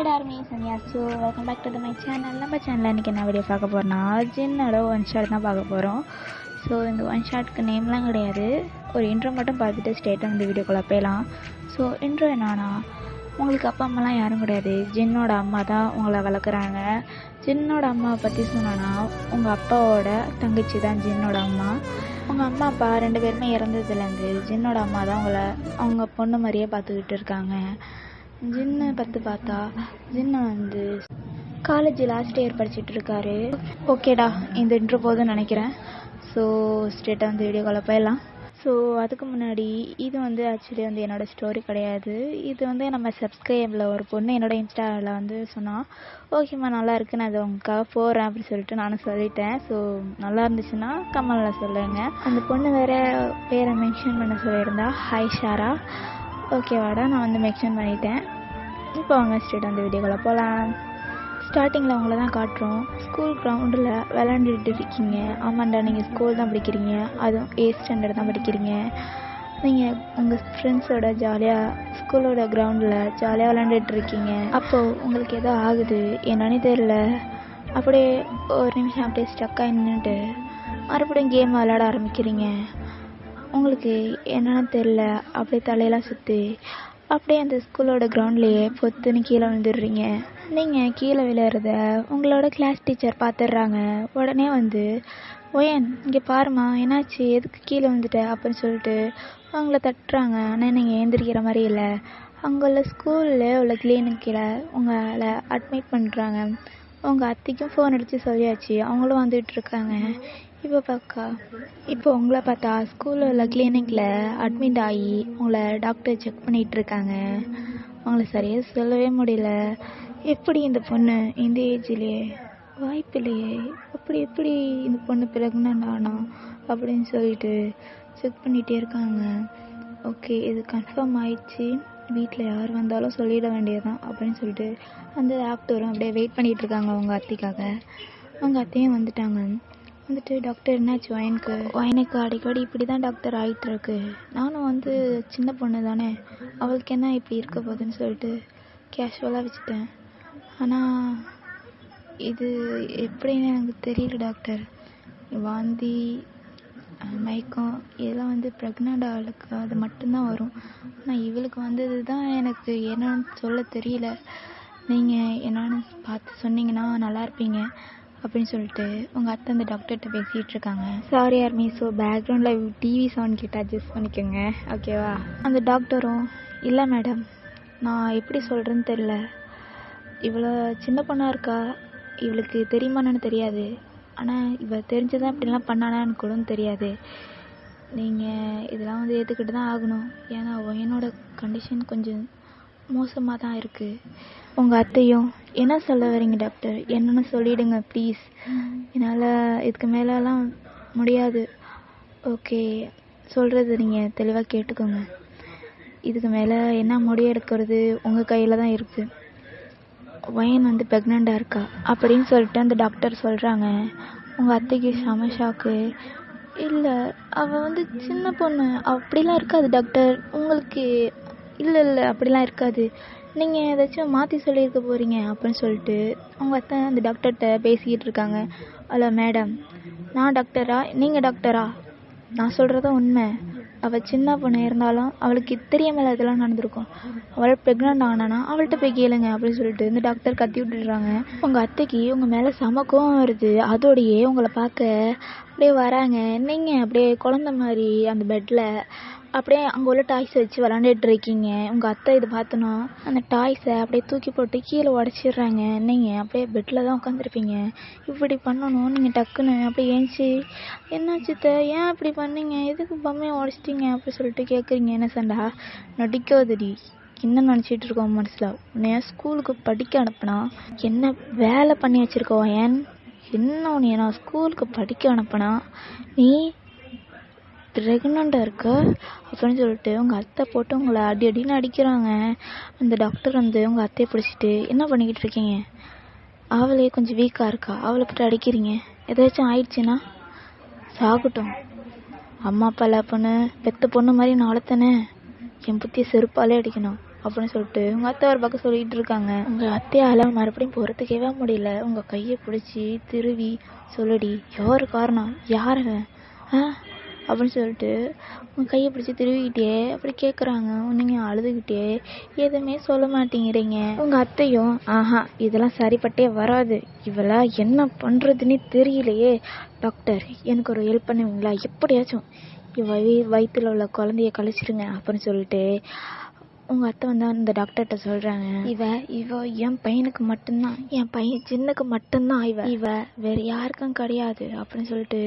Hi டார்மிஸ் and யாஸ் welcome back to my channel. நம்ம சேனலில் இன்றைக்கி என்ன வீடியோ பார்க்க போகிறோன்னா ஜின்னோட ஒன் ஷாட் தான் பார்க்க போகிறோம். ஸோ இந்த ஒன் ஷாட்க்கு நேம்லாம் கிடையாது, ஒரு இன்ட்ரோ மட்டும் பார்த்துட்டு ஸ்ட்ரெயிட்டாக இந்த வீடியோக்குள்ளே போயிடலாம். ஸோ இன்ட்ரோ என்னன்னா, உங்களுக்கு அப்பா அம்மாலாம் யாரும் கிடையாது, ஜின்னோட அம்மா தான் உங்களை வளர்க்குறாங்க. ஜின்னோட அம்மாவை பற்றி சொன்னோன்னா, உங்கள் அப்பாவோட தங்கச்சி தான் ஜின்னோட அம்மா. உங்கள் அம்மா அப்பா 2 பேருமே இறந்ததுலேருந்து ஜின்னோட அம்மா தான் அவங்க பொண்ணு மாதிரியே பார்த்துக்கிட்டு இருக்காங்க. ஜின்னை பற்றி பார்த்தா, ஜின்னு வந்து காலேஜ் லாஸ்ட் இயர் படிச்சுட்டு இருக்காரு. ஓகேடா, இந்த இன்ட்ரோ போதும்னு நினைக்கிறேன். ஸோ ஸ்ட்ரெயிட்டாக வந்து வீடியோக்குள்ளே போயிடலாம். ஸோ அதுக்கு முன்னாடி இது வந்து ஆக்சுவலி வந்து என்னோடய ஸ்டோரி கிடையாது. இது வந்து நம்ம சப்ஸ்கிரைபில் ஒரு பொண்ணு என்னோடய இன்ஸ்டாவில் வந்து சொன்னால், ஓகேம்மா நல்லா இருக்கு, நான் அது உங்களுக்காக போகிறேன் அப்படின்னு சொல்லிட்டு நானும் சொல்லிட்டேன். ஸோ நல்லா இருந்துச்சுன்னா கமெண்டில் சொல்லுங்கள். அந்த பொண்ணு வேறு பேரை மென்ஷன் பண்ண சொல்லியிருந்தா, ஹாய் ஷாரா. ஓகேவாடா, நான் வந்து மென்ஷன் பண்ணிட்டேன். இப்போ அவங்க ஸ்ட்ரெயிட் அந்த வீடியோக்குள்ளே போகலாம். ஸ்டார்டிங்கில் அவங்கள தான் காட்டுறோம். ஸ்கூல் கிரவுண்டில் விளாண்டுட்டு இருக்கீங்க. ஆமாண்டா, நீங்கள் ஸ்கூல் தான் படிக்கிறீங்க, அதுவும் 8th ஸ்டாண்டர்ட் தான் படிக்கிறீங்க. நீங்கள் உங்கள் ஃப்ரெண்ட்ஸோட ஜாலியாக ஸ்கூலோட கிரவுண்டில் ஜாலியாக விளாண்டுட்டு இருக்கீங்க. அப்போது உங்களுக்கு எதோ ஆகுது, என்னன்னு தெரியல. அப்படியே ஒரு நிமிஷம் அப்படியே ஸ்டக்காக நின்றுட்டு மறுபடியும் கேம் விளையாட ஆரம்பிக்கிறீங்க. உங்களுக்கு என்னன்னு தெரில, அப்படியே தலையெல்லாம் சுற்றி அப்படியே அந்த ஸ்கூலோட கிரவுண்ட்லேயே பொத்துன்னு கீழே விழுந்துடுறீங்க. நீங்கள் கீழே விழுறத உங்களோட கிளாஸ் டீச்சர் பார்த்துடுறாங்க. உடனே வந்து, ஓயன் இங்கே பாருமா, என்னாச்சு, எதுக்கு கீழே வந்துட்ட அப்படின்னு சொல்லிட்டு அவங்கள தட்டுறாங்க. ஆனால் நீங்கள் ஏந்திரிக்கிற மாதிரி இல்லை. அங்கே உள்ள ஸ்கூலில் உள்ள கிளினிக்கில் உங்களை அட்மிட் பண்ணுறாங்க. உங்கள் அத்தைக்கும் ஃபோன் அடித்து சொல்லியாச்சு, அவங்களும் வந்துட்டுருக்காங்க. இப்போ உங்களை பார்த்தா ஸ்கூலில் உள்ள கிளினிக்கில் அட்மிட் ஆகி உங்களை டாக்டர் செக் பண்ணிகிட்ருக்காங்க. அவங்கள சரியாக சொல்லவே முடியல. எப்படி இந்த பொண்ணு இந்த ஏஜ்லேயே, வாய்ப்பு இல்லையே, எப்படி இந்த பொண்ணு ப்ரெக்னென்ட் ஆனா அப்படின்னு சொல்லிட்டு செக் பண்ணிகிட்டே இருக்காங்க. ஓகே, இது கன்ஃபார்ம் ஆயிடுச்சு, வீட்டில் யார் வந்தாலும் சொல்லிட வேண்டியதுதான் அப்படின்னு சொல்லிட்டு அந்த டாக்டரும் அப்படியே வெயிட் பண்ணிகிட்ருக்காங்க அவங்க அத்தைக்காக. அவங்க அத்தையும் வந்துட்டாங்க. டாக்டர் என்னாச்சு வயனுக்கு அடிக்கடி இப்படி தான் டாக்டர் ஆகிட்டுருக்கு. நானும் வந்து சின்ன பொண்ணு தானே, அவளுக்கு என்ன இப்படி இருக்க போகுதுன்னு சொல்லிட்டு கேஷுவலாக வச்சுட்டேன். ஆனால் இது எப்படின்னு எனக்கு தெரியல டாக்டர். வாந்தி, மயக்கம் இதெல்லாம் வந்து ப்ரெக்னென்ட் ஆளுக்கு அது மட்டும்தான் வரும். ஆனால் இவளுக்கு வந்தது தான் எனக்கு என்னன்னு சொல்ல தெரியல. நீங்கள் என்னன்னு பார்த்து சொன்னீங்கன்னா நல்லா இருப்பீங்க அப்படின்னு சொல்லிட்டு உங்கள் அத்தை அந்த டாக்டர்கிட்ட பேசிகிட்டு இருக்காங்க. சாரி ஆர்மி, ஸோ பேக்ரவுண்டில் டிவி சவுண்ட் கிட்ட அட்ஜஸ்ட் பண்ணிக்கோங்க, ஓகேவா? அந்த டாக்டரும், இல்லை மேடம், நான் எப்படி சொல்கிறேன்னு தெரில, இவ்வளோ சின்ன பொண்ணாக இருக்கா, இவளுக்கு தெரியுமான்னு தெரியாது. ஆனால் இவள் தெரிஞ்சுதான் இப்படிலாம் பண்ணானான்னு கூட தெரியாது. நீங்கள் இதெல்லாம் வந்து ஏற்றுக்கிட்டு தான் ஆகணும். ஏன்னா என்னோட கண்டிஷன் கொஞ்சம் மோசமாக தான் இருக்குது. உங்கள் அத்தையும், என்ன சொல்ல வரீங்க டாக்டர், என்னென்னு சொல்லிவிடுங்க ப்ளீஸ், என்னால் இதுக்கு மேலெலாம் முடியாது. ஓகே, சொல்கிறது நீங்கள் தெளிவாக கேட்டுக்கோங்க. இதுக்கு மேலே என்ன முடிவெடுக்கிறது உங்கள் கையில் தான் இருக்குது. வயன் வந்து ப்ரெக்னெண்ட்டாக இருக்கா அப்படின்னு சொல்லிட்டு அந்த டாக்டர் சொல்கிறாங்க. உங்கள் அத்தைக்கு செம ஷாக்கு. இல்லை, அவள் வந்து சின்ன பொண்ணு, அப்படிலாம் இருக்காது டாக்டர், உங்களுக்கு இல்லை அப்படிலாம் இருக்காது, நீங்கள் ஏதாச்சும் மாற்றி சொல்லியிருக்க போகிறீங்க அப்படின்னு சொல்லிட்டு அவங்க அத்தை அந்த டாக்டர்கிட்ட பேசிக்கிட்டு இருக்காங்க. ஹலோ மேடம், நான் டாக்டரா, நீங்கள் டாக்டரா? நான் சொல்கிறதும் உண்மை. அவள் சின்ன பொண்ணு இருந்தாலும் அவளுக்கு தெரியாமல் இதெல்லாம் நடந்திருக்கும். அவள் ப்ரெக்னென்ட் ஆனானா அவள்கிட்ட போய் கேளுங்க அப்படின்னு சொல்லிட்டு இந்த டாக்டர் கத்தி விட்டுடுறாங்க. உங்கள் அத்தைக்கு உங்கள் மேலே செம கோவம் வருது. அதோடையே உங்களை பார்க்க அப்படியே வராங்க. நீங்கள் அப்படியே குழந்த மாதிரி அந்த பெட்டில் அப்படியே அங்கே உள்ள டாய்ஸை வச்சு விளாண்டுட்டு இருக்கீங்க. உங்கள் அத்தை இதை பார்த்தோன்னா அந்த டாய்ஸை அப்படியே தூக்கி போட்டு கீழே உடச்சிடுறாங்க. நீங்கள் அப்படியே பெட்டில் தான் உட்காந்துருப்பீங்க. இப்படி பண்ணணும், நீங்கள் டக்குன்னு அப்படியே ஏஞ்சி, என்னாச்சு ஏன் இப்படி பண்ணீங்க, எதுக்கு பொம்மையை உடச்சிட்டிங்க அப்படி சொல்லிட்டு கேட்குறீங்க. என்ன சண்டா நடிக்காதடி, என்ன நினச்சிட்டு இருக்கோம் மனசில், உன்னைய ஸ்கூலுக்கு படிக்க அனுப்புனா என்ன வேலை பண்ணி வச்சுருக்கோம், என்ன உன்னைய நான் ஸ்கூலுக்கு படிக்க அனுப்புனா நீ ப்ரெக்னெண்ட்டாக இருக்க அப்படின்னு சொல்லிட்டு உங்கள் அத்தை போட்டு உங்களை அடின்னு அடிக்கிறாங்க. அந்த டாக்டர் வந்து உங்கள் அத்தையை பிடிச்சிட்டு, என்ன பண்ணிக்கிட்டு இருக்கீங்க, அவளே கொஞ்சம் வீக்காக இருக்கா, அவளை போட்டு அடிக்கிறீங்க, ஏதாச்சும் ஆயிடுச்சுன்னா சாகட்டும், அம்மா அப்பா இல்லை பொண்ணு, பெத்த பொண்ணு மாதிரி நான் வளர்த்தனே, என் புத்தியை செருப்பாலே அடிக்கணும், அப்படின்னு சொல்லிட்டு உங்கள் அத்தை ஒரு பக்கம் சொல்லிகிட்டு இருக்காங்க. உங்கள் அத்தையால் மறுபடியும் பொறுத்துக்கவே முடியல. உங்கள் கையை பிடிச்சி திருவி சொல்லுடி, யார் காரணம், யாரவன் அப்படின்னு சொல்லிட்டு உங்கள் கையை பிடிச்சி திருவிக்கிட்டே அப்படி கேட்குறாங்க. நீங்கள் அழுதுகிட்டே எதுவுமே சொல்ல மாட்டேங்கிறீங்க. உங்கள் அத்தையும் இதெல்லாம் சரிப்பட்டே வராது, இவெல்லாம் என்ன பண்ணுறதுன்னே தெரியலையே, டாக்டர் எனக்கு ஒரு ஹெல்ப் பண்ணுவீங்களா, எப்படியாச்சும் வயிற்றுல உள்ள குழந்தைய கழிச்சிடுங்க அப்படின்னு சொல்லிட்டு உங்கள் அத்தை வந்து அந்த டாக்டர்கிட்ட சொல்கிறாங்க. இவ என் பையனுக்கு மட்டும்தான், என் பையன் சின்னக்கு மட்டும்தான், இவ வேறு யாருக்கும் கிடையாது அப்படின்னு சொல்லிட்டு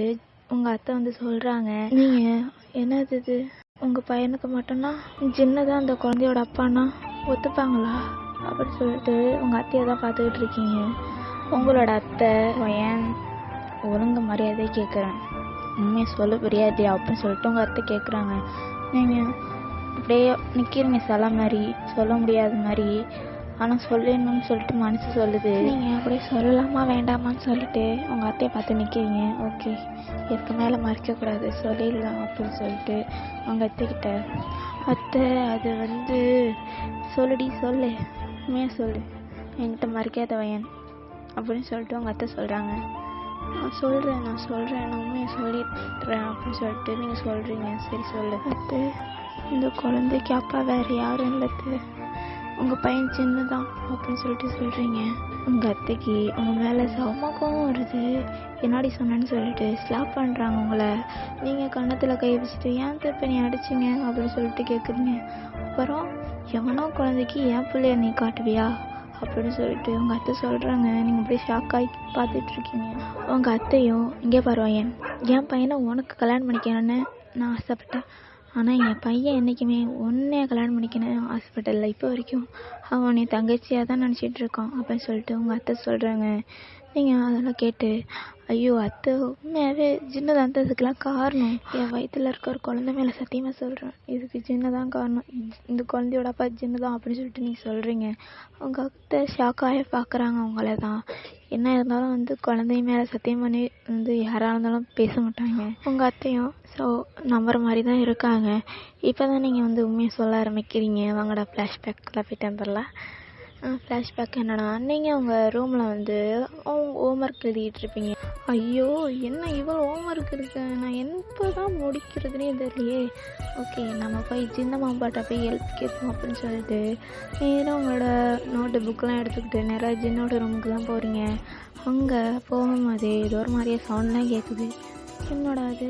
உங்கள் அத்தை வந்து சொல்கிறாங்க. நீங்கள் என்னது இது, உங்கள் பையனுக்கு மட்டும்னா சின்னதான் அந்த குழந்தையோட அப்பான்னா ஒத்துப்பாங்களா அப்படின்னு சொல்லிட்டு உங்கள் அத்தையை தான் பார்த்துக்கிட்டு இருக்கீங்க. உங்களோட அத்தை பையன் ஒழுங்கு மரியாதை கேட்குறேன், உண்மையை சொல்ல புரியாது அப்படின்னு சொல்லிட்டு உங்கள் அத்தை கேட்குறாங்க. நீங்கள் அப்படியே நிற்கிறீங்க சில மாதிரி, சொல்ல முடியாத மாதிரி. ஆனால் சொல்லணும்னு சொல்லிட்டு மனசு சொல்லுது. நீங்கள் அப்படியே சொல்லலாமா வேண்டாமான்னு சொல்லிட்டு உங்கள் அத்தையை பார்த்து நிற்கிறீங்க. ஓகே, இதுக்கு மேலே மறைக்கக்கூடாது, சொல்லிடலாம் அப்படின்னு சொல்லிட்டு உங்கள் அத்தைக்கிட்ட, அத்தை அது வந்து சொல்லுடி, சொல்லு, உண்மையாக சொல்லு, என்கிட்ட மறைக்காத வயன் அப்படின்னு சொல்லிட்டு உங்கள் அத்தை சொல்கிறாங்க. நான் சொல்கிறேன் நான் உண்மையை சொல்லிடுறேன் அப்படின்னு சொல்லிட்டு நீங்கள் சொல்கிறீங்க. சரி சொல்லு. அத்தை, இந்த குழந்தைக்கு அப்பா வேறு யாரும் இல்லை, உங்கள் பையன் சின்னதான் அப்படின்னு சொல்லிட்டு சொல்கிறீங்க. உங்கள் அத்தைக்கு உங்கள் மேலே சமமாகவும் வருது, என்னாடி சொன்னேன்னு சொல்லிட்டு ஸ்லாப் பண்ணுறாங்க உங்களை. நீங்கள் கன்னத்தில் கை வச்சுட்டு ஏன் இப்போ நீ அடிச்சிங்க அப்படின்னு சொல்லிட்டு கேட்குறீங்க. அப்புறம் எவனோ குழந்தைக்கு என் பிள்ளைய நீ காட்டுவியா அப்படின்னு சொல்லிட்டு உங்கள் அத்தை சொல்கிறாங்க. நீங்கள் அப்படியே ஷாக்காகி பார்த்துட்ருக்கீங்க. உங்கள் அத்தையும் இங்கே பரவாயன், என் பையனை உனக்கு கல்யாணம் பண்ணிக்கணும்னு நான் ஆசைப்பட்டேன், ஆனால் என் பையன் என்றைக்குமே உன்னைய கல்யாணம் பண்ணிக்கணும் ஆசைப்பட்டதில்லை, இப்போ வரைக்கும் அவன் நீ தங்கச்சியாக தான் நினச்சிட்டு இருக்கான் அப்படின்னு சொல்லிட்டு உங்கள் அத்தை சொல்கிறாங்க. நீங்கள் அதெல்லாம் கேட்டு, ஐயோ அத்தை உண்மையாகவே ஜின்னதான் அதுக்கெலாம் காரணம், என் வயிற்றில் இருக்க ஒரு குழந்தை மேலே சத்தியமாக சொல்கிறேன், இதுக்கு ஜின்னதான் காரணம், இந்த குழந்தையோட அப்பா ஜின்னதான் அப்படின்னு சொல்லிட்டு நீங்கள் சொல்கிறீங்க. உங்கள் அத்தை ஷாக்காக பார்க்குறாங்க உங்களை தான். என்ன இருந்தாலும் வந்து குழந்தை மேலே சத்தியம் பண்ணி வந்து யாராக இருந்தாலும் பேச மாட்டாங்க. உங்கள் அத்தையும் ஸோ நம்புற மாதிரி தான் இருக்காங்க. இப்போ தான் நீங்கள் வந்து உண்மையை சொல்ல ஆரம்பிக்கிறீங்க. வாங்கடா ஃப்ளாஷ்பேக்கில் போய்ட்டு வந்துடலாம். ஃப்ளாஷ்பேக் என்னன்னா, நீங்கள் உங்கள் ரூமில் வந்து ஹோம்ஒர்க் எழுதிட்டுருப்பீங்க. ஐயோ என்ன இவ்வளோ ஹோம்ஒர்க் இருக்கு, நான் எப்போ தான் முடிக்கிறதுனே தெரியலையே. ஓகே, நம்ம போய் சின்ன மாம்பாட்டை போய் ஹெல்ப் கேட்போம் அப்படின்னு சொல்லிட்டு நேராக உங்களோட நோட்டு புக்கெலாம் எடுத்துக்கிட்டு நேராக ஜின்னோட ரூமுக்கு தான் போகிறீங்க. அங்கே போகும்போது ஏதோ ஒரு மாதிரியே சவுண்ட்லாம் கேட்குது. என்னடா அது,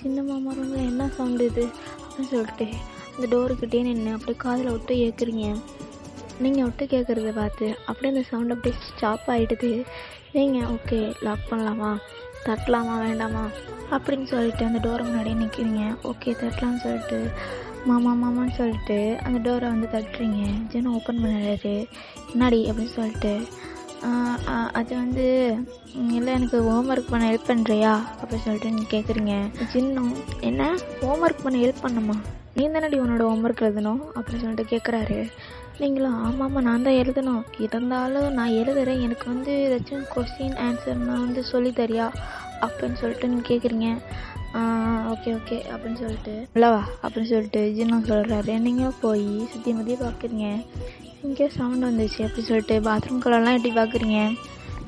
சின்ன மாமா ரூமில் என்ன சவுண்டு இது அப்படின்னு சொல்லிட்டு அந்த டோருக்கிட்டே நின்று அப்படியே காதில் விட்டு கேட்குறீங்க. நீங்கள் விட்டு கேட்குறத பார்த்து அப்படியே அந்த சவுண்ட் அப்படியே ஸ்டாப் ஆகிடுது. நீங்கள் ஓகே லாக் பண்ணலாமா, தட்டலாமா வேண்டாமா அப்படின்னு சொல்லிட்டு அந்த டோரை முன்னாடியே நிற்கிறீங்க. ஓகே தட்டலாம்னு சொல்லிட்டு மாமான்னு சொல்லிட்டு அந்த டோரை வந்து தட்டுறீங்க. ஜின்னு ஓப்பன் பண்ணுறாரு. என்னாடி அப்படின்னு சொல்லிட்டு, அது வந்து இல்லை எனக்கு ஹோம்ஒர்க் பண்ண ஹெல்ப் பண்ணுறியா அப்படின்னு சொல்லிட்டு நீங்கள் கேட்குறீங்க. ஜின்னும் என்ன ஹோம்ஒர்க் பண்ண ஹெல்ப் பண்ணுமா, நீ தானடி உன்னோட ஹோம்ஒர்க் எழுதணும் அப்படின்னு சொல்லிட்டு கேட்குறாரு. நீங்களும் ஆமாம்மா நான் தான் எழுதணும், இருந்தாலும் நான் எழுதுகிறேன், எனக்கு வந்து ஏதாச்சும் கொஸ்டின் ஆன்சர் நான் வந்து சொல்லித்தரியா அப்படின்னு சொல்லிட்டு நீங்கள் கேட்குறீங்க. ஓகே அப்படின்னு சொல்லிட்டு இல்லவா அப்படின்னு சொல்லிட்டு ஜின்னும் சொல்கிறாரு. நீங்கள் போய் சுற்றி மதிய பார்க்குறீங்க. இங்கே சவுண்ட் வந்துச்சு அப்படின்னு சொல்லிட்டு பாத்ரூம்குள்ளெல்லாம் எட்டி பார்க்குறீங்க.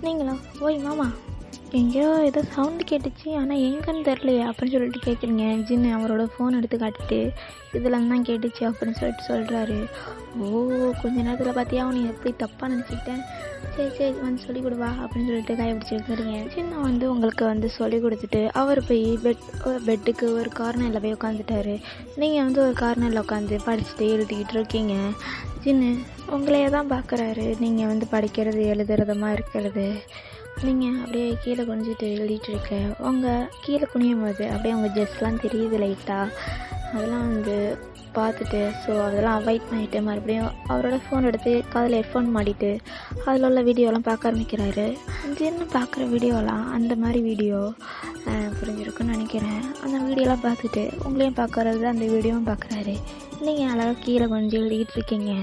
நீங்களும் ஓய் மாமா எங்கேயோ ஏதோ சவுண்டு கேட்டுச்சு, ஆனால் எங்கன்னு தெரிலையே அப்படின்னு சொல்லிட்டு கேட்குறீங்க. ஜின்னு அவரோட ஃபோன் எடுத்து காட்டிட்டு இதில் தான் கேட்டுச்சு அப்படின்னு சொல்லிட்டு சொல்கிறாரு. ஓ கொஞ்ச நேரத்தில் பார்த்தியா நீ எப்படி தப்பாக நினச்சிக்கிட்டேன், சரி வந்து சொல்லிக் கொடுவா அப்படின்னு சொல்லிட்டு கையை பிடிச்சி வைக்கிறீங்க. சின்ன வந்து உங்களுக்கு வந்து சொல்லி கொடுத்துட்டு அவர் போய் பெட்டுக்கு ஒரு கார்னரில் போய் உட்காந்துட்டாரு. நீங்கள் வந்து ஒரு கார்னரில் உட்காந்து படிச்சுட்டு எழுதிக்கிட்டு இருக்கீங்க. சின்ன உங்களையே தான் பார்க்குறாரு. நீங்கள் வந்து படிக்கிறது எழுதுறதமா இருக்கிறது. நீங்கள் அப்படியே கீழே குனிஞ்சிட்டு எழுதிட்டு இருக்க, உங்கள் கீழே குனியும் போது அப்படியே உங்கள் ஜெஸ்ட்லாம் தெரியுது லைட்டாக. அதெல்லாம் வந்து பார்த்துட்டு ஸோ அதெல்லாம் அவாய்ட் பண்ணிவிட்டு மறுபடியும் அவரோட ஃபோன் எடுத்து காதில் ஹெட்ஃபோன் மாட்டிட்டு அதில் உள்ள வீடியோலாம் பார்க்க ஆரம்பிக்கிறாரு. ஜின்னு பார்க்குற வீடியோலாம் அந்த மாதிரி வீடியோ புரிஞ்சிருக்குன்னு நினைக்கிறேன். அந்த வீடியோலாம் பார்த்துட்டு உங்களையும் பார்க்குறது அந்த வீடியோவும் பார்க்குறாரு. நீங்கள் அழகாக கீழே கொஞ்சம் எழுதிக்கிட்டு இருக்கீங்க.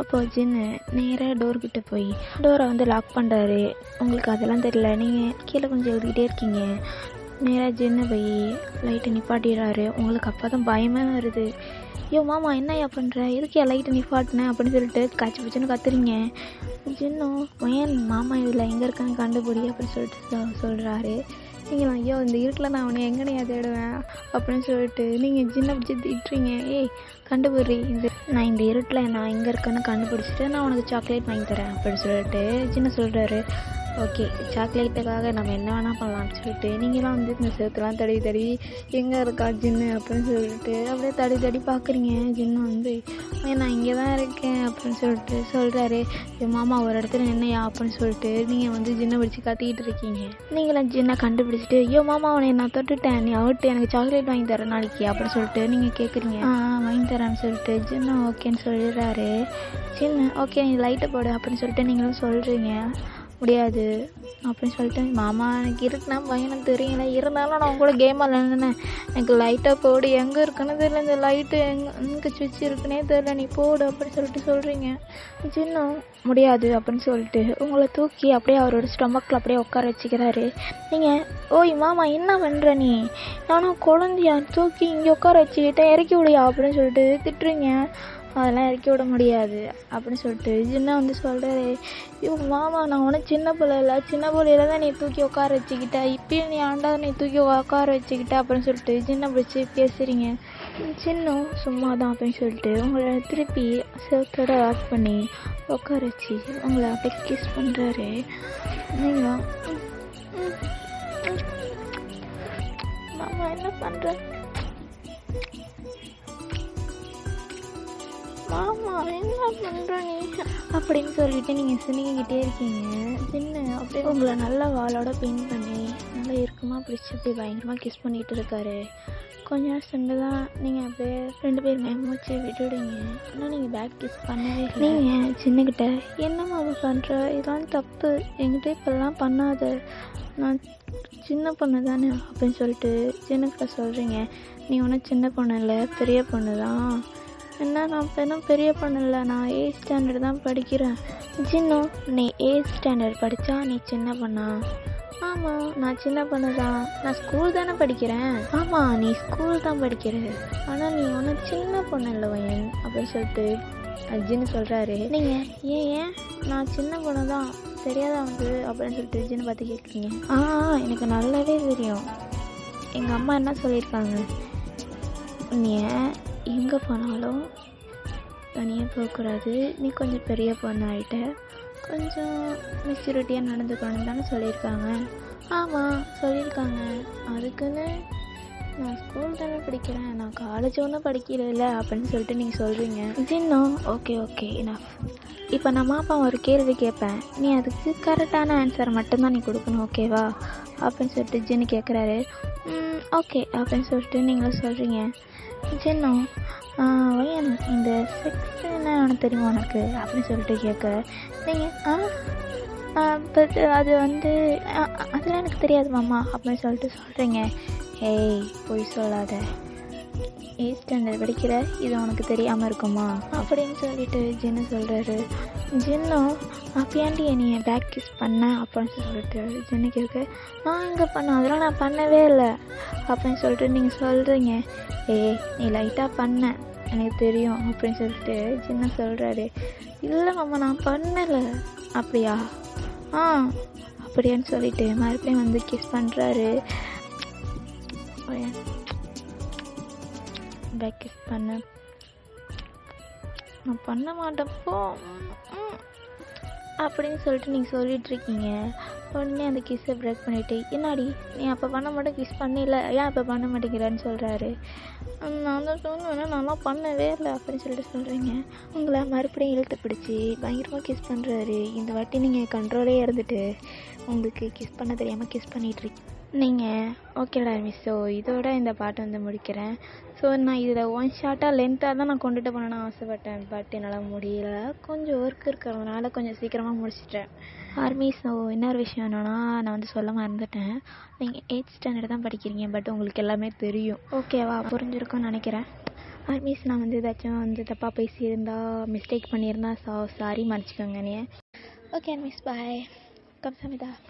அப்போது ஜின்னு நேராக டோர்கிட்ட போய் டோரை வந்து லாக் பண்ணுறாரு. உங்களுக்கு அதெல்லாம் தெரியல, நீங்கள் கீழே கொஞ்சம் எழுதிக்கிட்டே இருக்கீங்க. நேராக ஜின்னு போய் லைட்டை நிப்பாட்டிடுறாரு. உங்களுக்கு அப்போ தான் பயமே வருது. ஐயோ மாமா என்னையா பண்ணுற, எதுக்கு லைட்டை நிப்பாட்டினேன் அப்படின்னு சொல்லிட்டு காய்ச்சி பிடிச்சின்னு கத்துறீங்க. ஜின்னும் ஏன் மாமா இதில் எங்கே இருக்கான்னு கண்டுபிடி அப்படின்னு சொல்லிட்டு சொல்கிறாரு. நீங்கள் ஐயோ இந்த இருட்டில் நான் அவனை எங்கனையா தேடுவேன் அப்படின்னு சொல்லிட்டு நீங்கள் ஜின்னை பிடிச்சி திட்டுறீங்க. ஏய் கண்டுபிடி, நான் இந்த இருட்டில் நான் எங்கே இருக்கேன்னு கண்டுபிடிச்சிட்டு நான் உனக்கு சாக்லேட் வாங்கி தரேன் அப்படின்னு சொல்லிட்டு ஜின்னை சொல்கிறாரு. ஓகே சாக்லேட்டுக்காக நம்ம என்ன வேணால் பண்ணலாம்னு சொல்லிட்டு நீங்களாம் வந்து இந்த செவத்துலாம் தடவி எங்கே இருக்கா ஜின்னு அப்படின்னு சொல்லிட்டு அப்படியே தடி பார்க்குறீங்க. ஜின்னு வந்து நான் இங்கே தான் இருக்கேன் அப்படின்னு சொல்லிட்டு சொல்கிறாரு. என் மாமா ஒரு இடத்துல என்னையா அப்படின்னு சொல்லிட்டு நீங்கள் வந்து ஜின்னை பிடிச்சி கத்திக்கிட்டு இருக்கீங்க. நீங்களாம் ஜின்னை கண்டுபிடிச்சிட்டு ஐயோ மாமா அவனை நான் தொட்டுட்டேன், நீ அவுட்டு எனக்கு சாக்லேட் வாங்கி தரேன் நாளைக்கு அப்படின்னு சொல்லிட்டு நீங்கள் கேட்குறீங்க. வாங்கி தரேன்னு சொல்லிட்டு ஜின்னு ஓகேன்னு சொல்லிடுறாரு. ஜின்னு ஓகே நீ லைட்டை போடு அப்படின்னு சொல்லிட்டு நீங்களும் சொல்கிறீங்க. முடியாது அப்படின்னு சொல்லிட்டு மாமா எனக்கு இருக்குன்னா பையனுக்கு தெரியல, இருந்தாலும் நான் கூட கேம் விளையாடுனேன், எனக்கு லைட்டாக போடு, எங்கே இருக்குன்னு தெரியல, இந்த லைட்டு எங்கே சுவிட்ச் இருக்குன்னே தெரியல, நீ போடு அப்படின்னு சொல்லிட்டு சொல்கிறீங்க. சின்ன முடியாது அப்படின்னு சொல்லிட்டு உங்களை தூக்கி அப்படியே அவரோட ஸ்டொமக்கில் அப்படியே உட்கார வச்சுக்கிறாரு. நீங்கள் ஓய் மாமா என்ன பண்ணுற நீ, நானும் குழந்தையா தூக்கி இங்கே உட்கார வச்சுக்கிட்டேன் இறக்கி விடியா அப்படின்னு சொல்லிட்டு திட்டுறீங்க. அதெல்லாம் இறக்கி விட முடியாது அப்படின்னு சொல்லிட்டு ஜின்னா வந்து சொல்கிறாரு. ஐயோ மாமா நான் உனக்கு சின்ன பிள்ளைல தான் நீ தூக்கி உட்கார வச்சுக்கிட்ட, இப்பயும் நீ ஆண்டா நீ தூக்கி உட்கார வச்சுக்கிட்ட அப்படின்னு சொல்லிட்டு ஜின்னை பிடிச்சி பேசுகிறீங்க. சின்னம் சும்மா தான் அப்படின்னு சொல்லிட்டு உங்களை திருப்பி செவத்தோட ஆஃப் பண்ணி உட்கார வச்சு உங்களை அப்படியே கிஸ் பண்ணுறாரு. நீங்கள் மாமா என்ன பண்ணுற, மாமா என்ன பண்ணுற நீ அப்படின்னு சொல்லிட்டு நீங்கள் சினிக்கிட்டே இருக்கீங்க. சின்ன அப்படியே உங்களை நல்லா வாளோட பெயிண்ட் பண்ணி நல்லா இறுக்கமாக பிடிச்சி அப்படி பயங்கரமாக கிஸ் பண்ணிகிட்டு இருக்காரு. கொஞ்ச நேரம் சென்று தான் நீங்கள் அப்படியே 2 பேருமே மூச்சு விட்டுடுங்க. ஆனால் நீங்கள் பேக் கிஸ் பண்ணவே இல்லை. நீங்கள் சின்னக்கிட்ட என்னம்மா அது பண்ணுற, இதெல்லாம் தப்பு, என்கிட்ட இப்போல்லாம் பண்ணாத, நான் சின்ன பொண்ணு தானே அப்படின்னு சொல்லிட்டு சின்னக்கிட்ட சொல்கிறீங்க. நீ ஒன்றும் சின்ன பொண்ணு இல்லை, பெரிய பொண்ணு தான். என்ன நான் இன்னும் பெரிய பொண்ணு இல்லை, நான் 8th ஸ்டாண்டர்ட் தான் படிக்கிறேன். சின்னம் நீ 8th ஸ்டாண்டர்ட் படித்தா நீ சின்ன பொண்ணா? ஆமாம் நான் சின்ன பொண்ணு தான், நான் ஸ்கூல் தானே படிக்கிறேன். ஆமாம் நீ ஸ்கூல் தான் படிக்கிற, ஆனால் நீ ஒன்றும் சின்ன பொண்ணு இல்லை வயன் அப்படின்னு சொல்லிட்டு ஜின்னு சொல்கிறாரு. நீங்கள் ஏன் நான் சின்ன பொண்ணு தான் தெரியாதா வந்து அப்படின்னு சொல்லிட்டு ஜின்னு பார்த்து கேட்குறீங்க. எனக்கு நல்லாவே தெரியும், எங்கள் அம்மா என்ன சொல்லியிருக்காங்க, நீ எங்கே போனாலும் தனியாக போகக்கூடாது, நீ கொஞ்சம் பெரிய பொண்ணு ஆகிட்ட, கொஞ்சம் மெச்சூரிட்டியாக நடந்துக்கணும்னு தானே சொல்லியிருக்காங்க. ஆமாம் சொல்லியிருக்காங்க, அதுக்குன்னு நான் ஸ்கூல் தானே படிக்கிறேன், நான் காலேஜ் ஒன்றும் படிக்கல அப்படின்னு சொல்லிட்டு நீங்கள் சொல்கிறீங்க. ஜின்னும் ஓகே இனஃப், இப்போ நான் மாப்பா ஒரு கேள்வி கேட்பேன், நீ அதுக்கு கரெக்டான ஆன்சர் மட்டும்தான் நீ கொடுக்கணும், ஓகேவா அப்படின்னு சொல்லிட்டு ஜின்னு கேட்குறாரு. ஓகே அப்படின்னு சொல்லிட்டு நீங்களும் சொல்கிறீங்க. ஜின்னும் வயன் இந்த செக்ஸ் என்ன உனக்கு தெரியுமா உனக்கு அப்படின்னு சொல்லிட்டு கேட்க நீங்கள் பட் அது வந்து அதெல்லாம் எனக்கு தெரியாது மாமா அப்படின்னு சொல்லிட்டு சொல்கிறீங்க. ஏய் போய் சொல்லாத, 8th ஸ்டாண்டர்ட் படிக்கிற, இது உனக்கு தெரியாமல் இருக்குமா அப்படின்னு சொல்லிட்டு ஜின்னு சொல்கிறாரு. ஜின்னும் அப்பயாண்டி என்னைய பேக் கிஸ் பண்ண அப்படின்னு சொல்லிட்டு ஜின்னு கேட்க நான் எங்கே பண்ணேன், அதெல்லாம் நான் பண்ணவே இல்லை அப்படின்னு சொல்லிட்டு நீங்கள் சொல்கிறீங்க. ஏய் நீ லைட்டாக பண்ண எனக்கு தெரியும் அப்படின்னு சொல்லிட்டு ஜின்னு சொல்கிறாரு. இல்லை மாமா நான் பண்ணலை. அப்படியா? அப்படியான்னு சொல்லிட்டு மறுபடியும் வந்து கிஸ் பண்ணுறாரு. பேக் கிஸ் பண்ண நான் பண்ண மாட்டப்போ அப்படின்னு சொல்லிட்டு நீங்கள் சொல்லிகிட்ருக்கீங்க. உடனே அந்த கிஸ்ஸை பிரேக் பண்ணிவிட்டு என்னாடி நீ அப்போ பண்ண மாட்டேன் கிஸ் பண்ணல, ஏன் அப்போ பண்ண மாட்டேங்கிறேன்னு சொல்கிறாரு. நான் தான் சொன்னேன் நான்லாம் பண்ணவே இல்லை அப்படின்னு சொல்லிட்டு சொல்கிறீங்க. உங்களை மறுபடியும் இழுத்து பிடிச்சி பயங்கரமாக கிஸ் பண்ணுறாரு. இந்த வாட்டி நீங்கள் கண்ட்ரோலே இருந்துட்டு உங்களுக்கு கிஸ் பண்ண தெரியாமல் கிஸ் பண்ணிகிட்ருக்கீங்க நீங்கள். ஓகேடா மிஸ், ஸோ இதோட இந்த பாட்டை வந்து முடிக்கிறேன். ஸோ நான் இதில் 1 ஷார்ட்டாக லென்த்தாக தான் நான் கொண்டுட்டு போனேன்னு ஆசைப்பட்டேன், பட் என்னால் முடியல, கொஞ்சம் ஒர்க் இருக்கிறதுனால கொஞ்சம் சீக்கிரமாக முடிச்சிட்டேன். ஆர்மி, ஸோ இன்னொரு விஷயம் என்னென்னா நான் வந்து சொல்ல மறந்துட்டேன், நீங்கள் 8th ஸ்டாண்டர்ட் தான் படிக்கிறீங்க, பட் உங்களுக்கு எல்லாமே தெரியும், ஓகேவா? புரிஞ்சிருக்கும்னு நினைக்கிறேன். ஆர்மிஸ், நான் வந்து ஏதாச்சும் வந்து தப்பாக பேசியிருந்தா மிஸ்டேக் பண்ணியிருந்தா சாரி மன்னிச்சிக்கோங்க. நீ ஓகே ஆர்மிஸ், பாய். கம் சமிதா.